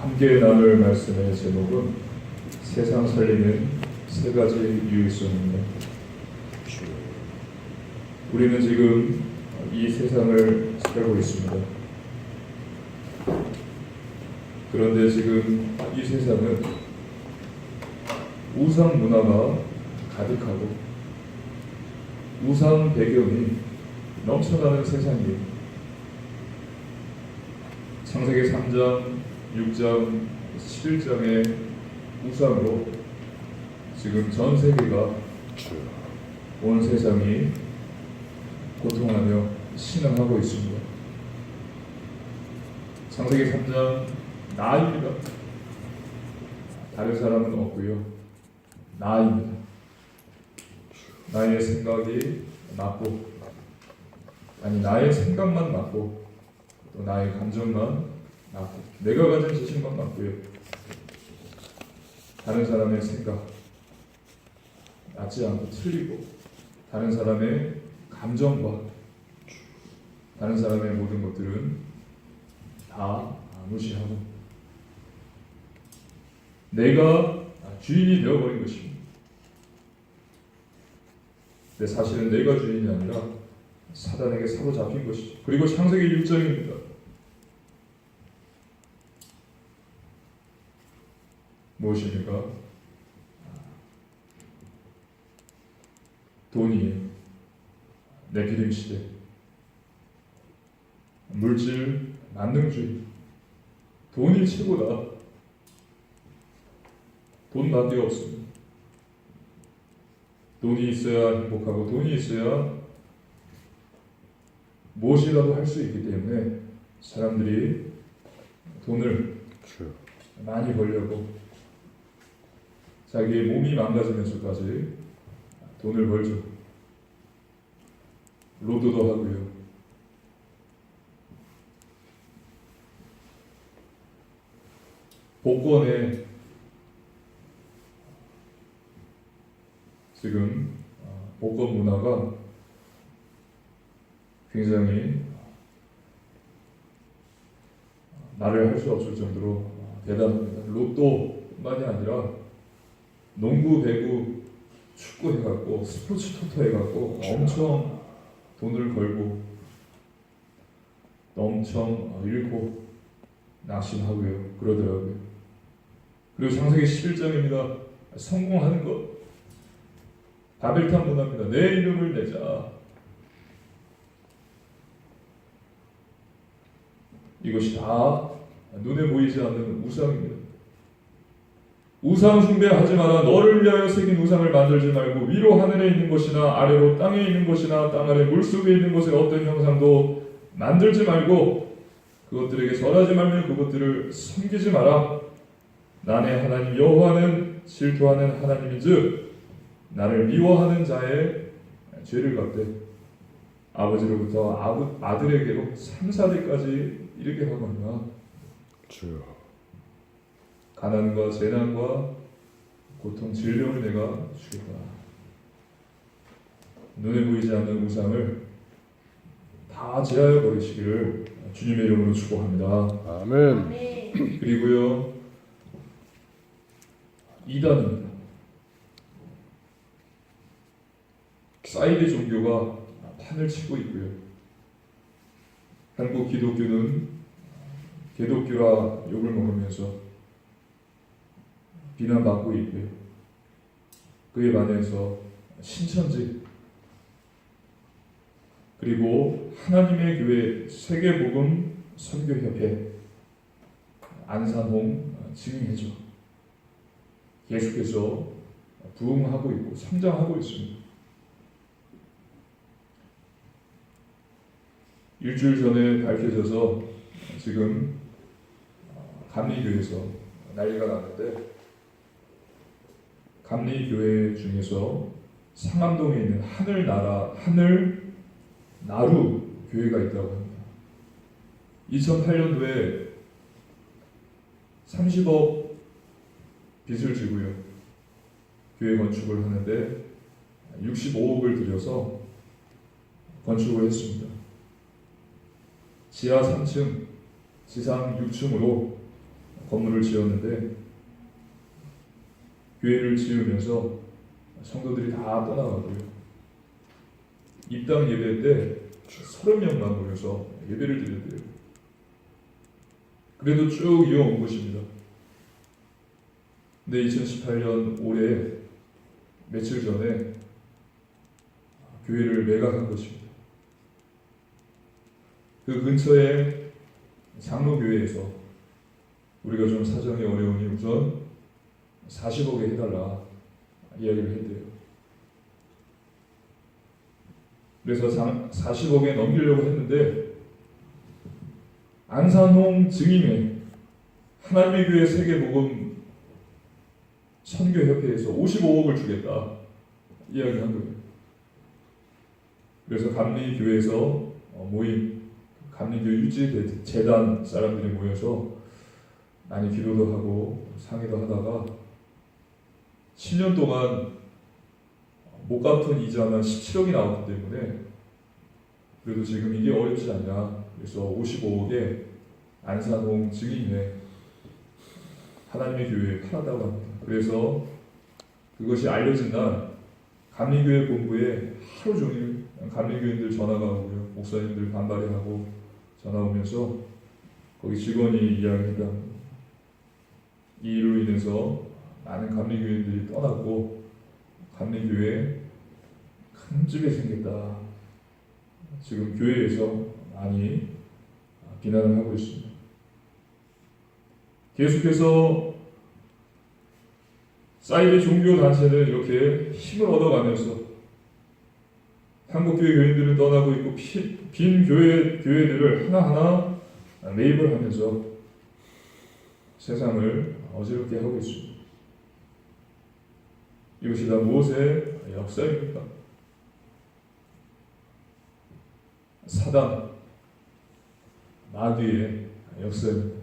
함께 나눌 말씀의 제목은 세상 살리는 세 가지 유익성입니다. 우리는 지금 이 세상을 살고 있습니다. 그런데 지금 이 세상은 우상 문화가 가득하고 우상 배경이 넘쳐나는 세상이에요. 창세기 3장, 6장, 7장의 우상으로 지금 전 세계가 온 세상이 고통하며 신앙하고 있습니다. 창세기 3장 나입니다. 다른 사람은 없고요. 나입니다. 나의 생각이 맞고, 아니 나의 생각만 맞고 또 나의 감정만 맞고 내가 가진 지식만 맞고요. 다른 사람의 생각 맞지 않고 틀리고 다른 사람의 감정과 다른 사람의 모든 것들은 다 무시하고 내가 주인이 되어버린 것입니다. 근데 사실은 내가 주인이 아니라 사단에게 사로잡힌 것이죠. 그리고 창세기 6장입니다. 무엇입니까? 돈이에요. 네피림 시대. 물질 만능주의. 돈이 최고다. 돈밖에 없습니다. 돈이 있어야 행복하고 돈이 있어야 무엇이라도 할 수 있기 때문에 사람들이 돈을 많이 벌려고 자기의 몸이 망가지면서까지 돈을 벌죠. 로또도 하고요. 복권에 지금 복권 문화가 굉장히 말을 할 수 없을 정도로 대단합니다. 로또만이 아니라 농구, 배구, 축구 해갖고 스포츠 토토 해갖고 엄청 돈을 걸고 엄청 잃고 낙심하고요. 그러더라고요. 그리고 창세기 11장입니다. 성공하는 것. 바벨탑 문화입니다. 내 이름을 내자. 이것이 다 눈에 보이지 않는 우상입니다. 우상 숭배하지 마라. 너를 위하여 새긴 우상을 만들지 말고 위로 하늘에 있는 것이나 아래로 땅에 있는 것이나 땅 아래 물속에 있는 것의 어떤 형상도 만들지 말고 그것들에게 절하지 말며 그것들을 섬기지 마라. 나의 하나님 여호와는 질투하는 하나님인즉 나를 미워하는 자의 죄를 갚되 아버지로부터 아들에게로 3-4대까지 이르게 하거니와 가난과 재난과 고통, 질병을 내가 주겠다. 눈에 보이지 않는 우상을 다 제하여 버리시기를 주님의 이름으로 축복합니다. 아멘. 그리고요, 이단입니다. 사이드 종교가 판을 치고 있고요. 한국 기독교는 개독교라 욕을 먹으면서 비난받고 있고요. 그에 반해서 신천지 그리고 하나님의 교회 세계복음 선교협회 안산홍 증인회죠. 계속해서 부흥하고 있고 성장하고 있습니다. 일주일 전에 밝혀져서 지금 감리교에서 난리가 났는데 감리교회 중에서 상암동에 있는 하늘 나루 교회가 있다고 합니다. 2008년도에 30억 빚을 지고요. 교회 건축을 하는데 65억을 들여서 건축을 했습니다. 지하 3층, 지상 6층으로 건물을 지었는데 교회를 지으면서 성도들이 다 떠나가고요. 입당 예배 때 30명만 모여서 예배를 드렸대요. 그래도 쭉 이어온 것입니다. 근데 2018년 올해 며칠 전에 교회를 매각한 것입니다. 그 근처에 장로교회에서 우리가 좀 사정이 어려우니 우선 40억에 해달라 이야기를 했대요. 그래서 40억에 넘기려고 했는데 안산홍 증인회 하나님의 교회 세계복음 선교협회에서 55억을 주겠다 이야기한 거예요. 그래서 감리교회에서 모인 감리교 유지재단 사람들이 모여서 많이 기도도 하고 상의도 하다가 10년 동안 못 갚은 이자만 17억이 나왔기 때문에 그래도 지금 이게 어렵지 않냐. 그래서 55억에 안산홍 증인회 하나님의 교회에 팔았다고 합니다. 그래서 그것이 알려진 날 감리교회 본부에 하루 종일 감리교인들 전화가 오고요. 목사님들 반발이 하고 전화 오면서 거기 직원이 이야기했다. 이 일로 인해서 많은 감리교인들이 떠났고 감리교회에 큰 집이 생겼다. 지금 교회에서 많이 비난을 하고 있습니다. 계속해서 사이비 종교단체는 이렇게 힘을 얻어가면서 한국교회 교인들을 떠나고 있고 빈 교회들을 하나하나 매입을 하면서 세상을 어지럽게 하고 있습니다. 이것이 다 무엇의 역사입니까? 사단, 마귀의 역사입니다.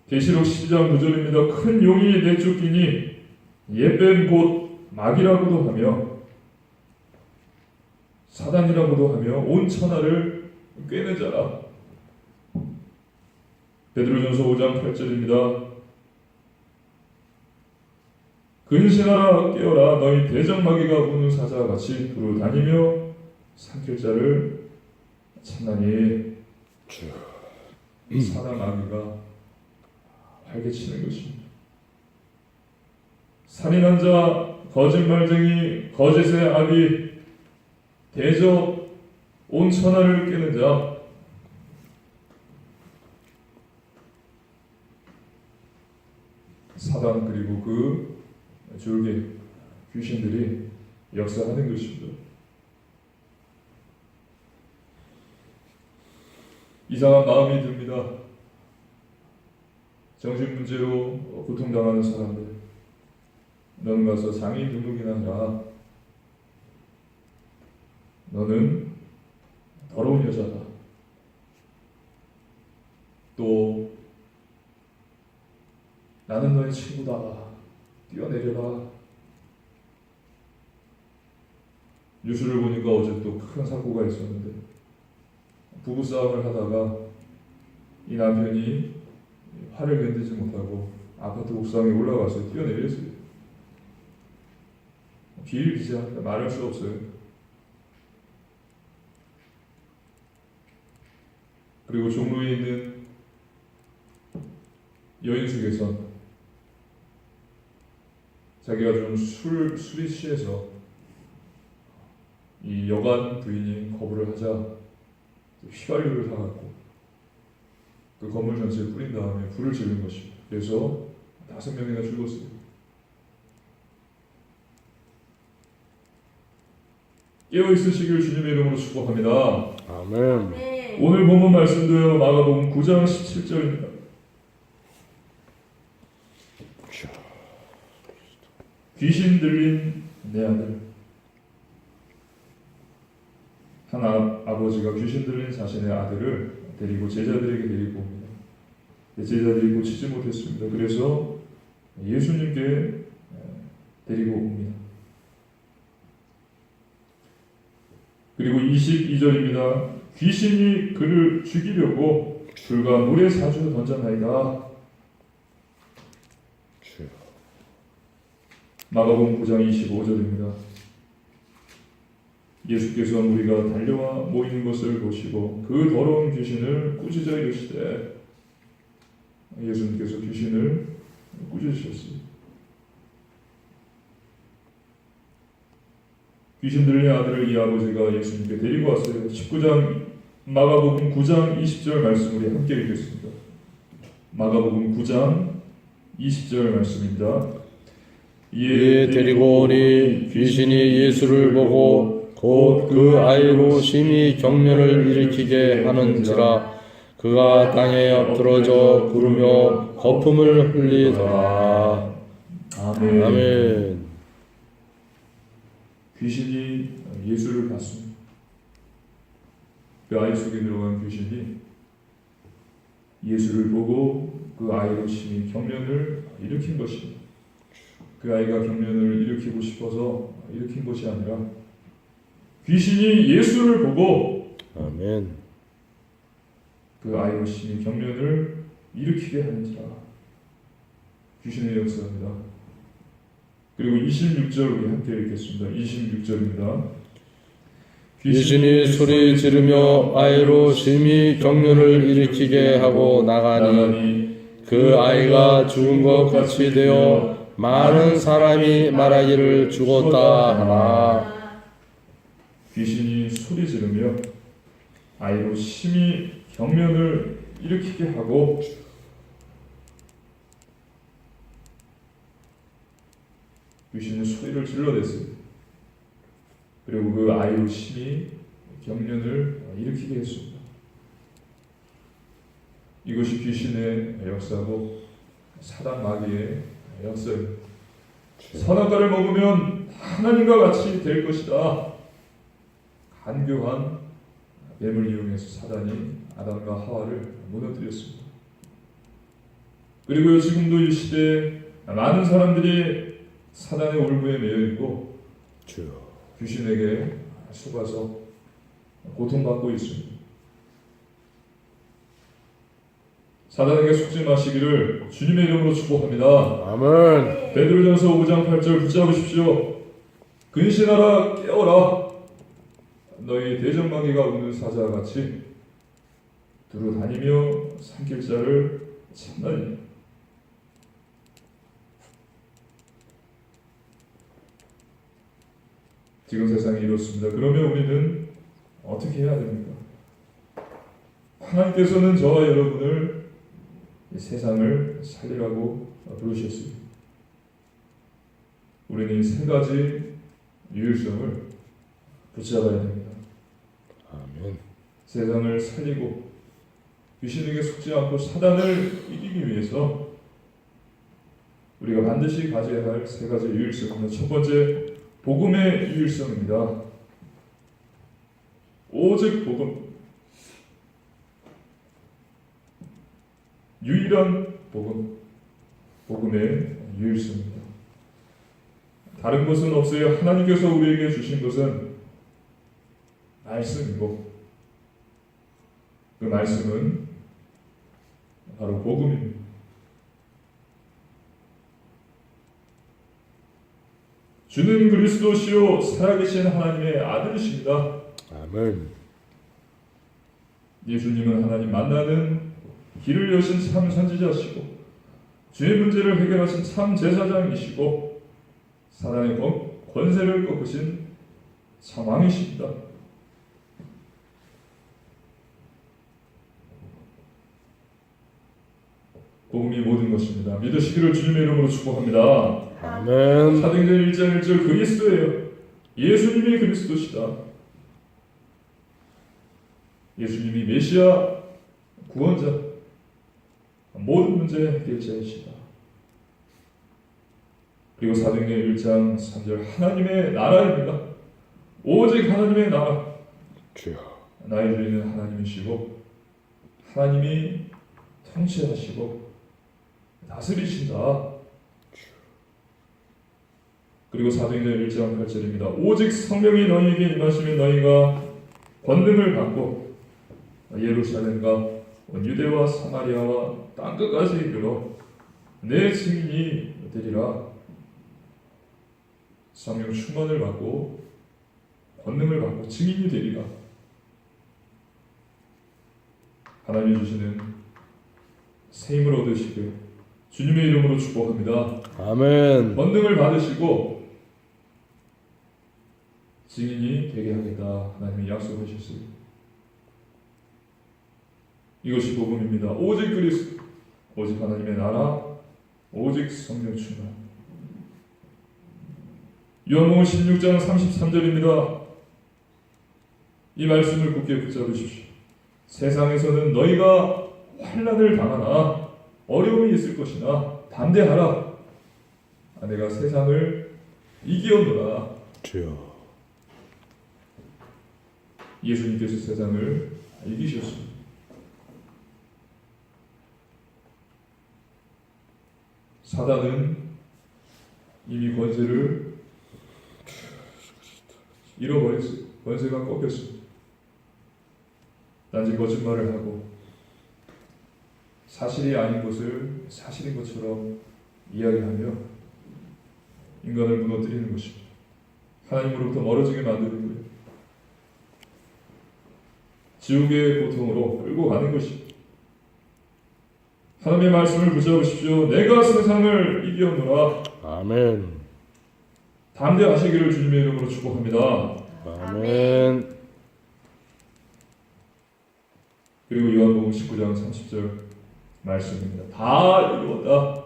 계시록 12장 9절입니다. 큰 용이 내쫓기니 옛뱀 곧 마귀라고도 하며 사단이라고도 하며 온 천하를 꿰는 자라. 베드로전서 5장 8절입니다. 근신하라 깨어라 너희 대적 마귀가 우는 사자와 같이 두루 다니며 삼킬 자를 찾나니. 사단 마귀가 활개치는 것입니다. 살인한 자, 거짓말쟁이, 거짓의 아비, 대적, 온 천하를 깨는 자, 사단 그리고 그 졸개 귀신들이 역사하는 것입니다. 이상한 마음이 듭니다. 정신 문제로 고통당하는 사람들, 너는 가서 장애인 등록이나 해라. 너는 더러운 여자다. 또 나는 너의 친구다. 뛰어내려라. 뉴스를 보니까 어제 또 큰 사고가 있었는데 부부싸움을 하다가 이 남편이 화를 견디지 못하고 아파트 옥상에 올라가서 뛰어내렸어요. 비일비재하 말할 수 없어요. 그리고 종로에 있는 여인숙에선 자기가 좀 술이 취해서 이 여관 부인이 거부를 하자 휘발유를 사갖고 그 건물 전체에 뿌린 다음에 불을 지른 것입니다. 그래서 5명이나 죽었어요. 깨어있으시길 주님의 이름으로 축복합니다. 아멘. 오늘 본문 말씀도요. 마가복음 9장 17절입니다. 귀신 들린 내 아들. 한 아버지가 귀신 들린 자신의 아들을 데리고 제자들에게 데리고 옵니다. 제자들이 고치지 못했습니다. 그래서 예수님께 데리고 옵니다. 그리고 22절입니다. 귀신이 그를 죽이려고 줄과 물의 사주 던져나이다. 주여. 마가복음 9장 25절입니다. 예수께서 무리가 달려와 모이는 것을 보시고 그 더러운 귀신을 꾸짖어 이르시되, 예수님께서 귀신을 꾸짖으셨습니다. 귀신 들린 아들을 이 아버지가 예수님께 데리고 왔어요. 19장 마가복음 9장 20절 말씀 우리 함께 읽겠습니다. 마가복음 9장 20절 말씀입니다. 이에 데리고 오니 귀신이 예수를 보고 곧 그 아이로 심히 경련을 일으키게 하는지라 그가 땅에 엎드러져 구르며 거품을 흘리더라. 아멘. 아멘. 귀신이 예수를 봤습니다. 그 아이 속에 들어간 귀신이 예수를 보고 그 아이로 심히 경련을 일으킨 것입니다. 그 아이가 경련을 일으키고 싶어서 일으킨 것이 아니라 귀신이 예수를 보고 아멘. 그 아이로 심히 경련을 일으키게 하는지라. 귀신의 역사입니다. 그리고 26절 우리 함께 읽겠습니다. 26절입니다. 귀신이 소리 지르며 아이로 심히 경련을 일으키게 하고 나가니 그 아이가 죽은 것 같이 되어 많은 사람이 말하기를 죽었다 하나. 귀신이 소리 지르며 아이로 심히 경련을 일으키게 하고 귀신이 소리를 질러댔습니다. 그리고 그 아이로 심히 경련을 일으키게 했습니다. 이것이 귀신의 역사고 사단 마귀의 역사입니다. 선악과를 먹으면 하나님과 같이 될 것이다. 간교한 뱀을 이용해서 사단이 아담과 하와를 무너뜨렸습니다. 그리고 지금도 이 시대에 많은 사람들이 사단의 올무에 매여 있고 귀신에게 속아서 고통받고 있습니다. 사단에게 속지 마시기를 주님의 이름으로 축복합니다. 아멘. 베드로전서 5장 8절 붙잡으십시오. 근신하라 깨어라. 너희 대적마귀가 우는 사자같이 두루 다니며 삼킬 자를 찾나니. 지금 세상이 이렇습니다. 그러면 우리는 어떻게 해야 됩니까? 하나님께서는 저와 여러분을 이 세상을 살리라고 부르셨습니다. 우리는 이 세 가지 유일성을 붙잡아야 됩니다. 아멘. 세상을 살리고 귀신에게 속지 않고 사단을 이기기 위해서 우리가 반드시 가져야 할 세 가지 유일성입니다. 첫 번째, 복음의 유일성입니다. 오직 복음, 유일한 복음, 복음의 유일성입니다. 다른 것은 없어요. 하나님께서 우리에게 주신 것은 말씀이고 그 말씀은 바로 복음입니다. 주는 그리스도시요 살아계신 하나님의 아들이십니다. 아멘. 예수님은 하나님 만나는 길을 여신 참 선지자시고 죄의 문제를 해결하신 참 제사장이시고 사단의 권세를 꺾으신 참 왕이십니다. 복음이 모든 것입니다. 믿으시기를 주님의 이름으로 축복합니다. 아멘. 사도행전 1장 1절 그리스도예요. 예수님이 그리스도시다. 예수님이 메시아, 구원자, 모든 문제 해결자이시다. 그리고 사도행전 1장 3절 하나님의 나라입니다. 오직 하나님의 나라. 주여. 나의 주인은 하나님이시고 하나님이 통치하시고 다스리신다. 그리고 사도행전 1장 8절입니다. 오직 성령이 너희에게 임하시면 너희가 권능을 받고 예루살렘과 온 유대와 사마리아와 땅끝까지 이르러 내 증인이 되리라. 성령 충만을 받고 권능을 받고 증인이 되리라. 하나님이 주시는 새 힘을 얻으시길 주님의 이름으로 축복합니다. 아멘. 권능을 받으시고 증인이 되게 하겠다. 하나님이 약속하셨어요. 이것이 복음입니다. 오직 그리스도, 오직 하나님의 나라, 오직 성령 충만. 요한복음 16장 33절입니다. 이 말씀을 굳게 붙잡으십시오. 세상에서는 너희가 환난을 당하나 어려움이 있을 것이나 담대하라. 내가 세상을 이기었노라. 주여. 예수님께서 세상을 이기셨습니다. 사단은 이미 권세를 잃어버렸어요. 권세가 꺾였습니다. 단지 거짓말을 하고 사실이 아닌 것을 사실인 것처럼 이야기하며 인간을 무너뜨리는 것입니다. 하나님으로부터 멀어지게 만드는 거예요. 지옥의 고통으로 끌고 가는 것입니다. 하나님의 말씀을 붙잡으십시오. 내가 세상을 이기었노라. 아멘. 담대하시기를 주님의 이름으로 축복합니다. 아멘. 그리고 요한복음 19장 30절 말씀입니다. 다 이루었다.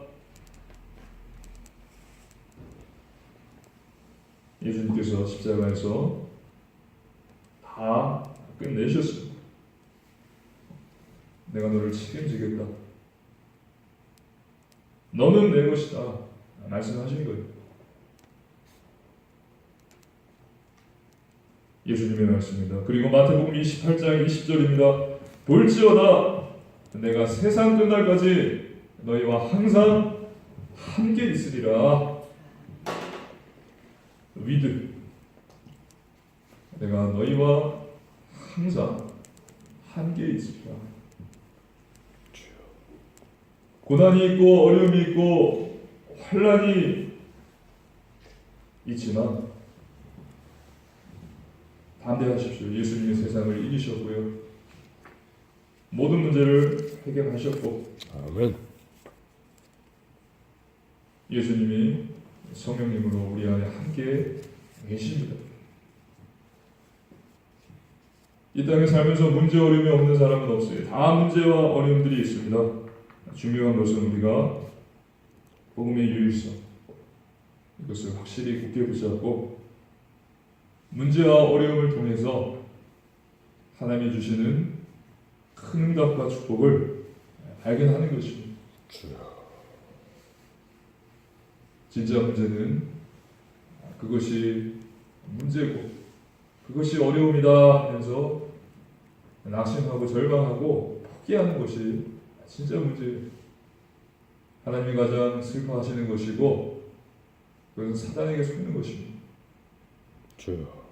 예수님께서 십자가에서 다 끝내셨습니다. 내가 너를 책임지겠다. 너는 내 것이다. 말씀하신 거예요. 예수님의 말씀입니다. 그리고 마태복음 28장 20절입니다. 볼지어다 내가 세상 끝날까지 너희와 항상 함께 있으리라. 위드 내가 너희와 항상 함께 있으리라. 고난이 있고 어려움이 있고 환난이 있지만 담대하십시오. 예수님이 세상을 이기셨고요. 모든 문제를 해결하셨고 아멘. 예수님이 성령님으로 우리 안에 함께 계십니다. 이 땅에 살면서 문제 어려움이 없는 사람은 없어요. 다 문제와 어려움들이 있습니다. 중요한 것은 우리가 복음의 유일성 이것을 확실히 굳게 붙잡고 문제와 어려움을 통해서 하나님이 주시는 큰 응답과 축복을 발견하는 것입니다. 진짜 문제는 그것이 문제고 그것이 어려움이다 하면서 낙심하고 절망하고 포기하는 것이 진짜 문제예요. 하나님이 가장 슬퍼하시는 것이고 그것은 사단에게 속는 것입니다. 주여.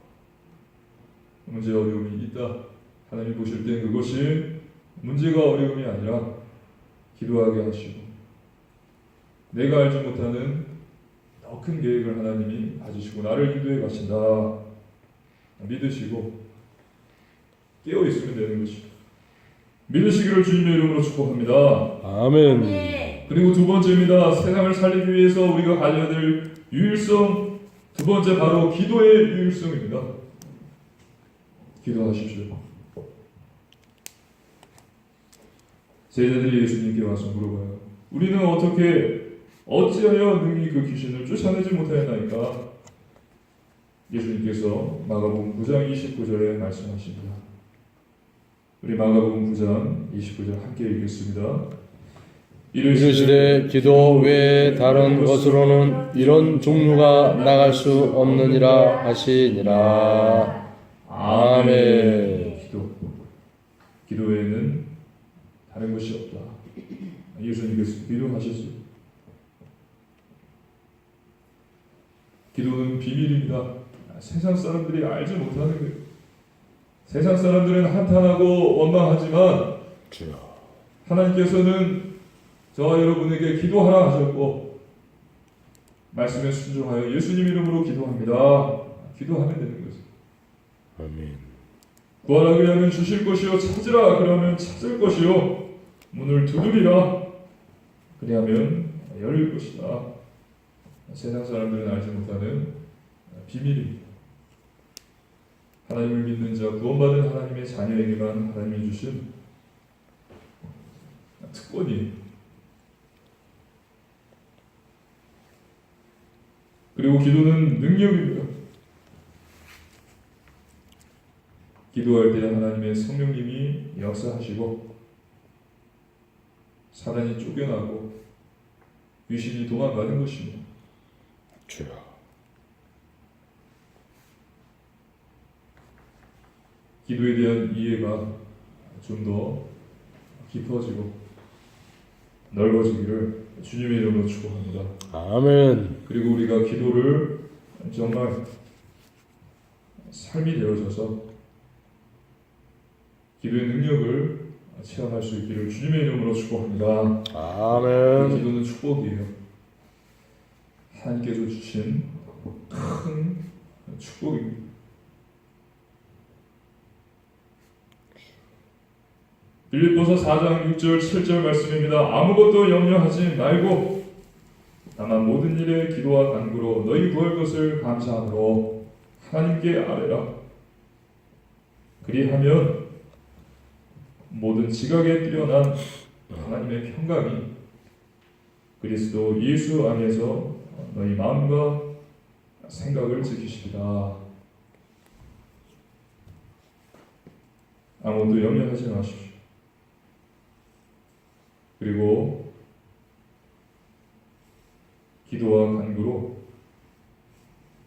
문제 어려움이 있다. 하나님 보실 때 그것이 문제가 어려움이 아니라 기도하게 하시고 내가 알지 못하는 더 큰 계획을 하나님이 가지시고 나를 인도해 가신다. 믿으시고 깨어 있으면 되는 것입니다. 믿으시기를 주님의 이름으로 축복합니다. 아멘. 그리고 두 번째입니다. 세상을 살리기 위해서 우리가 가져야 될 유일성 두 번째 바로 기도의 유일성입니다. 기도하십시오. 제자들이 예수님께 와서 물어봐요. 우리는 어찌하여 능히 그 귀신을 쫓아내지 못하였나이까? 예수님께서 마가복음 9장 29절에 말씀하십니다. 우리 마가복음 9장 29절 함께 읽겠습니다. 이르시되 기도 외에 다른 것으로는 이런 종류가 나갈 수 없느니라 하시니라. 아멘. 기도 외에는 다른 것이 없다. 예수님께서 기도하셨어요. 기도는 비밀입니다. 세상 사람들이 알지 못하는 거예요. 세상 사람들은 한탄하고 원망하지만 주여. 하나님께서는 저와 여러분에게 기도하라 하셨고 말씀에 순종하여 예수님 이름으로 기도합니다. 기도하면 되는 거죠. 아멘. 구하라 그러면 주실 것이요, 찾으라 그러면 찾을 것이요, 문을 두드리라 그리하면 열릴 것이다. 세상 사람들은 알지 못하는 비밀입니다. 하나님을 믿는 자, 구원받은 하나님의 자녀에게만 하나님이 주신 특권이에요. 그리고 기도는 능력입니다. 기도할 때 하나님의 성령님이 역사하시고 사단이 쫓겨나고 귀신이 도망가는 것입니다. 주여. 기도에 대한 이해가 좀 더 깊어지고 넓어지기를 주님의 이름으로 축복합니다. 아멘. 그리고 우리가 기도를 정말 삶이 되어져서 기도의 능력을 체험할 수 있기를 주님의 이름으로 축복합니다. 아멘. 기도는 축복이에요. 하나님께서 주신 큰 축복입니다. 빌립보서 4장 6절 7절 말씀입니다. 아무것도 염려하지 말고 다만 모든 일에 기도와 간구로 너희 구할 것을 감사함으로 하나님께 아뢰라. 그리하면 모든 지각에 뛰어난 하나님의 평강이 그리스도 예수 안에서 너희 마음과 생각을 지키시리라. 아무것도 염려하지 마십시오. 그리고 기도와 간구로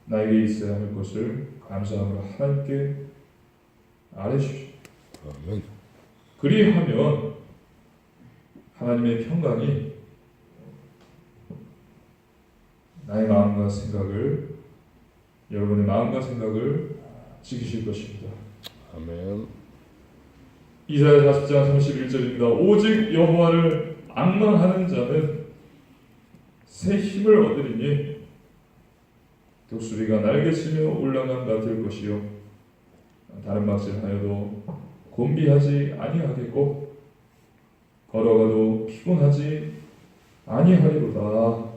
나에게 있어야 할 것을 감사함으로 하나님께 아뢰십시오. 아멘. 그리하면 하나님의 평강이 나의 마음과 생각을, 여러분의 마음과 생각을 지키실 것입니다. 아멘. 이사야 40장 31절입니다. 오직 여호와를 앙망하는 자는 새 힘을 얻으리니 독수리가 날개치며 올라감 같을 것이요 다른 박질하여도 곤비하지 아니하겠고 걸어가도 피곤하지 아니하리로다.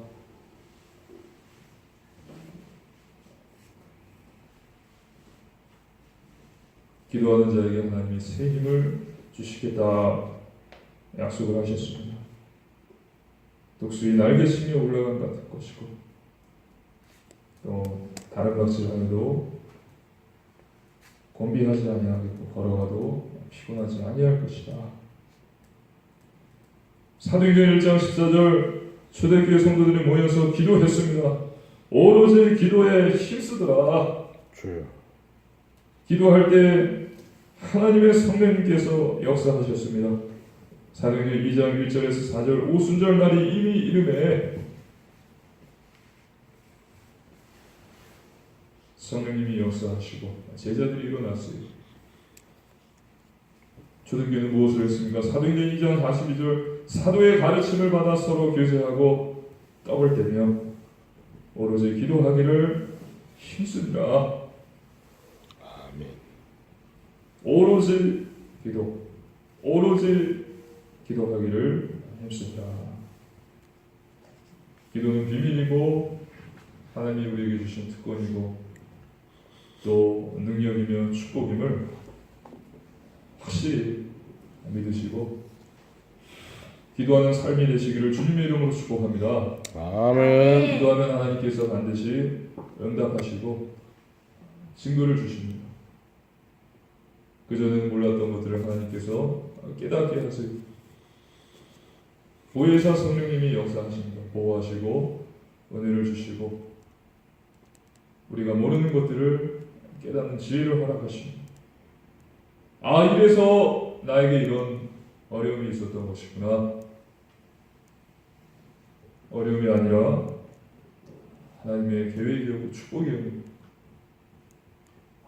기도하는 자에게 하나님이 새 힘을 주시겠다 약속을 하셨습니다. 독수리 날개치며 올라간 같을 것이고 또 다른 박질하여도 곤비하지 아니하겠고 걸어가도 피곤하지 아니할 것이다. 사도행전 1장 14절 초대교회 성도들이 모여서 기도했습니다. 오로지 기도에 힘쓰더라. 주여. 기도할 때 하나님의 성령님께서 역사하셨습니다. 사도행전 2장 1절에서 4절 오순절 날이 이미 이름에 성령님이 역사하시고 제자들이 일어났어요. 초대교회는 무엇을 했습니까? 사도행전 2장 42절 사도의 가르침을 받아 서로 교제하고 떡을 떼며 오로지 기도하기를 힘쓰니라. 아멘. 오로지 기도, 오로지 기도하기를 힘쓰니라. 기도는 비밀이고 하나님이 우리에게 주신 특권이고 또 능력이며 축복임을 확실히 믿으시고 기도하는 삶이 되시기를 주님의 이름으로 축복합니다. 아멘. 기도하면 하나님께서 반드시 응답하시고 증거를 주십니다. 그전에는 몰랐던 것들을 하나님께서 깨닫게 하세요. 보혜사 성령님이 역사하십니다. 보호하시고 은혜를 주시고 우리가 모르는 것들을 깨닫는 지혜를 허락하십니다. 아, 이래서 나에게 이런 어려움이 있었던 것이구나. 어려움이 아니라 하나님의 계획이었고 축복이었고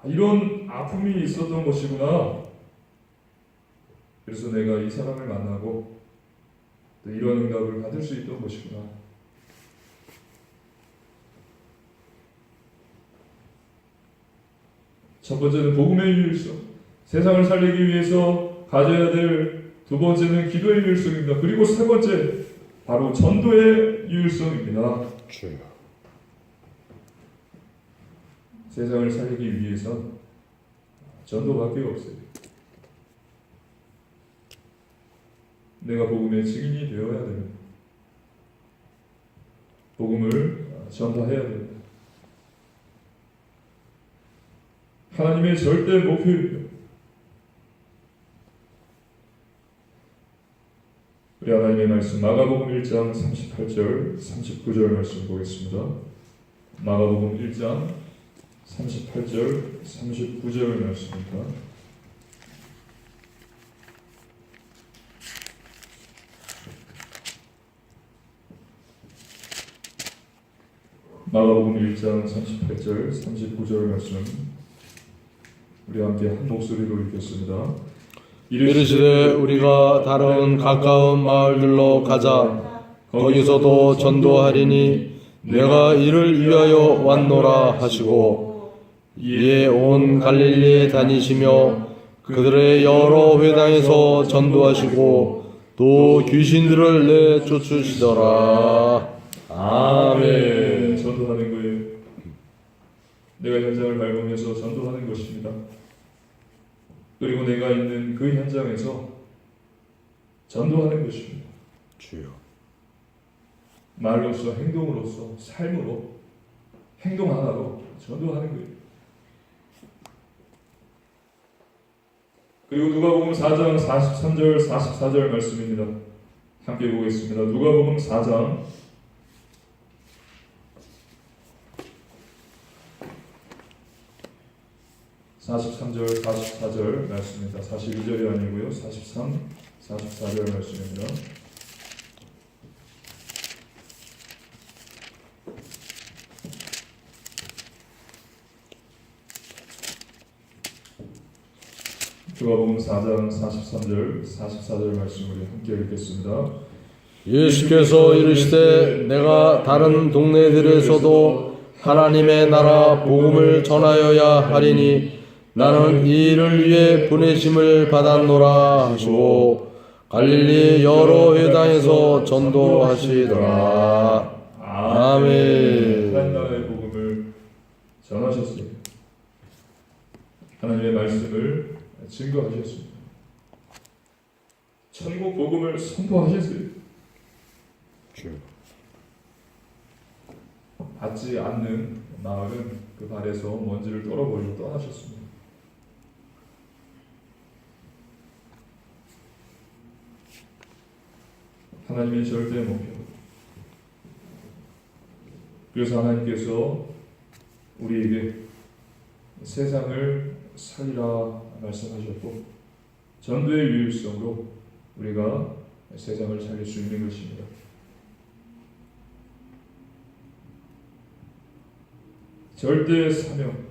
이런 아픔이 있었던 것이구나. 그래서 내가 이 사람을 만나고 또 이런 응답을 받을 수 있던 것이구나. 첫 번째는 복음의 유일성, 세상을 살리기 위해서 가져야 될 두 번째는 기도의 유일성입니다. 그리고 세 번째 바로 전도의 유일성입니다. 주여. 세상을 살리기 위해서 전도밖에 없어요. 내가 복음의 증인이 되어야 됩니다. 복음을 전파해야 됩니다. 하나님의 절대 목표입니다. 우리 하나님의 말씀 마가복음 1장 38절 39절 말씀 보겠습니다. 마가복음 1장 38절 39절 말씀입니다. 마가복음 1장 38절 39절 말씀 우리 함께 한 목소리로 읽겠습니다. 이르시되 우리가 다른 가까운 마을들로 가자. 거기서도 전도하리니 내가 이를 위하여 왔노라 하시고 이에 온 갈릴리에 다니시며 그들의 여러 회당에서 전도하시고 또 귀신들을 내쫓으시더라. 아멘. 전도하는 거예요. 내가 현장을 밟으면서 전도하는 것입니다. 그리고 내가 있는 그 현장에서 전도하는 것입니다. 주여. 말로써 행동으로써 삶으로 행동 하나로 전도하는 거예요. 그리고 누가복음 4장 43절 44절 말씀입니다. 함께 보겠습니다. 누가복음 4장 43절 44절 말씀입니다. 42절이 아니고요. 43, 44절 말씀입니다. 누가복음 4장 43절 44절 말씀 우리 함께 읽겠습니다. 예수께서 이르시되 내가 다른 동네들에서도 하나님의 나라 복음을 전하여야 하리니 나는 이 일을 위해 보내심을 받았노라 하시고 갈릴리 여러 회당에서 전도하시더라. 아멘. 하나님 나라의 복음을 전하셨어요. 하나님의 말씀을 증거하셨습니다. 천국 복음을 선포하셨어요. 받지 않는 마을은 그 발에서 먼지를 떨어버리고 떠나셨습니다. 하나님의 절대 목표. 그래서 하나님께서 우리에게 세상을 살리라 말씀하셨고 전도의 유일성으로 우리가 세상을 살릴 수 있는 것입니다. 절대 사명,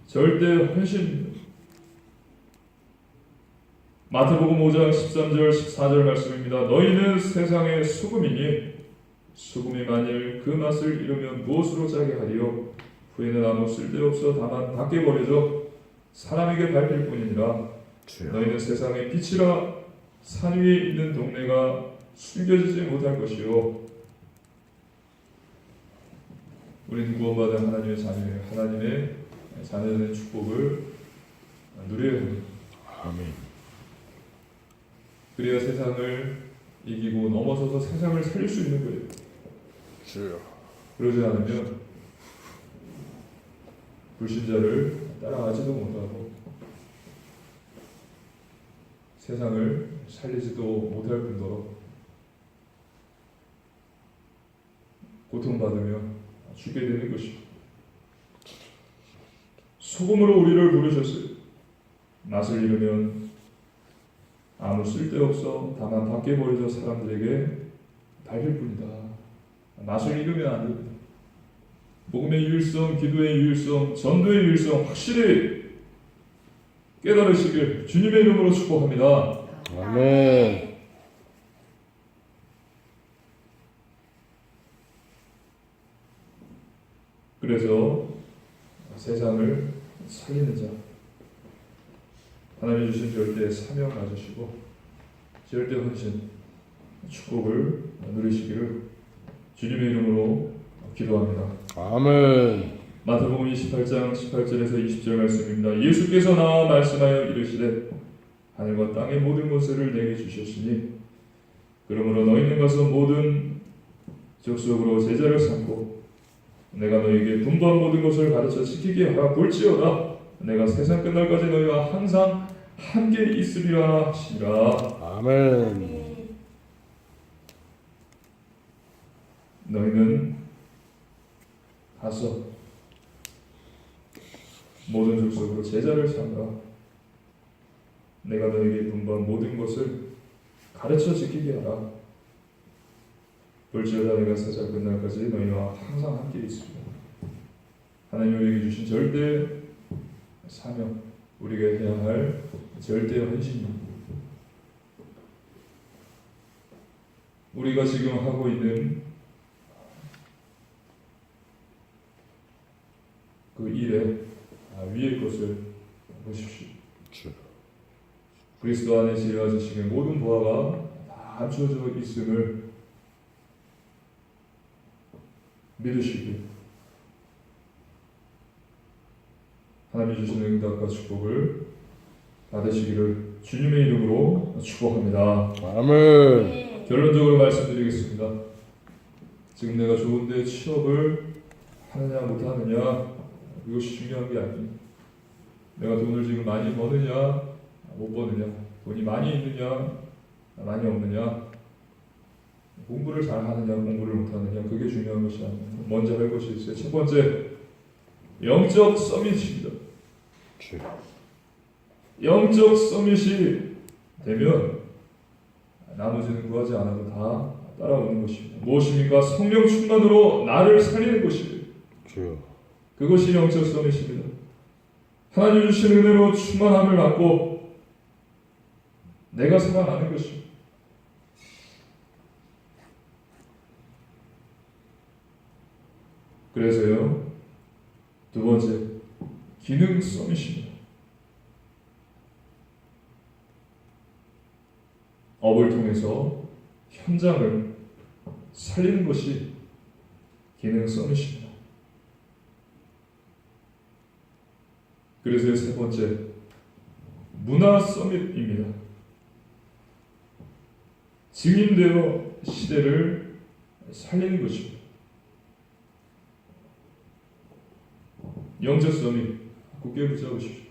절대 헌신입니다. 마태복음 5장 13절 14절 말씀입니다. 너희는 세상의 소금이니 소금이 만일 그 맛을 잃으면 무엇으로 짜게 하리요? 후에는 아무 쓸데없어 다만 밖에 버려져 사람에게 밟힐 뿐이니라. 너희는 세상의 빛이라. 산 위에 있는 동네가 숨겨지지 못할 것이요. 우리는 구원받은 하나님의 자녀예요. 하나님의 자녀된 축복을 누려야 합니다. 아멘. 그래야 세상을 이기고 넘어서서 세상을 살릴 수 있는 거예요. 주여. 그러지 않으면 불신자를 따라가지도 못하고 세상을 살리지도 못할 뿐더러 고통받으며 죽게 되는 것입니다. 소금으로 우리를 부르셨어요. 맛을 잃으면 아무 쓸데없어 다만 밖에 버려져 사람들에게 밟힐 뿐이다. 맛을 잃으면 안 됩니다. 복음의 유일성, 기도의 유일성, 전도의 유일성 확실히 깨달으시길 주님의 이름으로 축복합니다. 아멘. 그래서 세상을 살리는 자, 하나님이 주신 절대 사명 가지시고 절대 헌신, 축복을 누리시기를 주님의 이름으로 기도합니다. 아멘. 마태복음 28장 18절에서 20절 말씀입니다. 예수께서 나와 말씀하여 이르시되 하늘과 땅의 모든 것을 내게 주셨으니 그러므로 너희는 가서 모든 족속으로 제자를 삼고 내가 너희에게 분부한 모든 것을 가르쳐 지키게 하라. 볼지어다 내가 세상 끝날까지 너희와 항상 함께 있으리라 하시니라. 아멘. 너희는 가서 모든 족속으로 제자를 삼으라. 내가 너희에게 분부한 모든 것을 가르쳐 지키게 하라. 볼지어다 내가 세상 끝날까지 너희와 항상 함께 있으리라. 하나님 우리에게 주신 절대 사명, 우리가 해야 할 절대 헌신입니다. 우리가 지금 하고 있는 그 일에 위의 것을 보십시오. 그리스도 안에 지어지시는 모든 보화가 다 갖춰져 있음을 믿으시고 하나님이 주시는 응답과 축복을 받으시기를 주님의 이름으로 축복합니다. 아멘. 결론적으로 말씀드리겠습니다. 지금 내가 좋은데 취업을 하느냐 못하느냐 이것이 중요한 게 아닙니다. 내가 돈을 지금 많이 버느냐 못 버느냐, 돈이 많이 있느냐 많이 없느냐, 공부를 잘 하느냐 공부를 못 하느냐, 그게 중요한 것이 아닙니다. 먼저 할 것이 있어요. 첫 번째, 영적 서밋입니다. 영적 서밋이 되면 나머지는 구하지 않아도 다 따라오는 것입니다. 무엇입니까? 성령 충만으로 나를 살리는 것이에요. 그것이 영적 서밋입니다. 하나님 주신 은혜로 충만함을 받고 내가 살아나는 것입니다. 그래서요, 두 번째, 기능 서밋입니다. 업을 통해서 현장을 살리는 것이 기능 서밋입니다. 그래서 세 번째, 문화 서밋입니다. 증인되어 시대를 살리는 것입니다. 영적 서밋 굳게 붙잡으십시오.